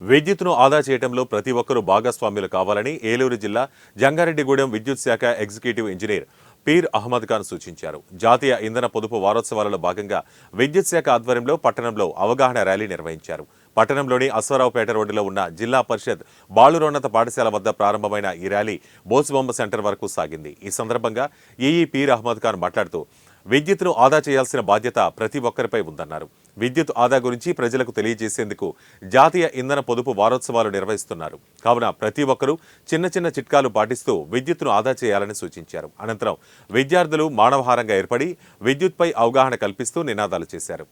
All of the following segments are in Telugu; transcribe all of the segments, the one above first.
విద్యుత్తును ఆదా చేయడంలో ప్రతి ఒక్కరూ భాగస్వామ్యులు కావాలని ఏలూరు జిల్లా జంగారెడ్డిగూడెం విద్యుత్ శాఖ ఎగ్జిక్యూటివ్ ఇంజనీర్ పీర్ అహ్మద్ ఖాన్ సూచించారు. జాతీయ ఇంధన పొదుపు వారోత్సవాలలో భాగంగా విద్యుత్ శాఖ ఆధ్వర్యంలో పట్టణంలో అవగాహన ర్యాలీ నిర్వహించారు. పట్టణంలోని అశ్వారావుపేట రోడ్డులో ఉన్న జిల్లా పరిషత్ బాలురోన్నత పాఠశాల వద్ద ప్రారంభమైన ఈ ర్యాలీ బోసుబొమ్మ సెంటర్ వరకు సాగింది. ఈ సందర్భంగా ఈఈ పీర్ అహ్మద్ ఖాన్ మాట్లాడుతూ విద్యుత్తును ఆదా చేయాల్సిన బాధ్యత ప్రతి ఒక్కరిపై ఉందన్నారు. విద్యుత్ ఆదా గురించి ప్రజలకు తెలియజేసేందుకు జాతీయ ఇంధన పొదుపు వారోత్సవాలు నిర్వహిస్తున్నారు. కావున ప్రతి ఒక్కరూ చిన్న చిన్న చిట్కాలు పాటిస్తూ విద్యుత్తును ఆదా చేయాలని సూచించారు. అనంతరం విద్యార్థులు మానవహారంగా ఏర్పడి విద్యుత్పై అవగాహన కల్పిస్తూ నినాదాలు చేశారు.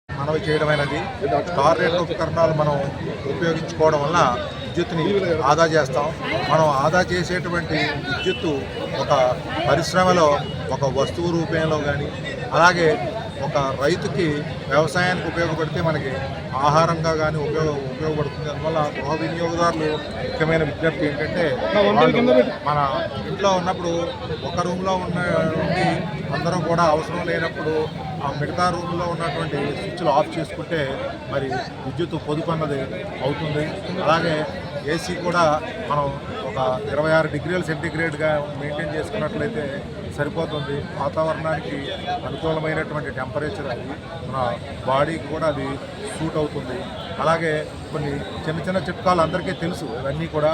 మనవి చేయడమైనది స్టార్ రేట్ ఉపకరణాలు మనం ఉపయోగించుకోవడం వల్ల విద్యుత్తుని ఆదా చేస్తాం. మనం ఆదా చేసేటువంటి విద్యుత్తు ఒక పరిశ్రమలో ఒక వస్తువు రూపంలో కానీ అలాగే ఒక రైతుకి వ్యవసాయానికి ఉపయోగపడితే మనకి ఆహారంగా కానీ ఉపయోగపడుతుంది. అందువల్ల గృహ వినియోగదారులు ముఖ్యమైన విజ్ఞప్తి ఏంటంటే మన ఇంట్లో ఉన్నప్పుడు ఒక రూమ్లో ఉండి అందరూ కూడా అవసరం లేనప్పుడు ఆ మిగతా రూమ్లో ఉన్నటువంటి స్విచ్లు ఆఫ్ చేసుకుంటే మరి విద్యుత్ పొదుపు అన్నది అవుతుంది. అలాగే ఏసీ కూడా మనం ఒక 26 డిగ్రీల సెంటీగ్రేడ్గా మెయింటైన్ చేసుకున్నట్లయితే సరిపోతుంది. వాతావరణానికి అనుకూలమైనటువంటి టెంపరేచర్ అది మన బాడీకి కూడా అది సూట్ అవుతుంది. అలాగే కొన్ని చిన్న చిన్న చిట్కాలు అందరికీ తెలుసు. ఇవన్నీ కూడా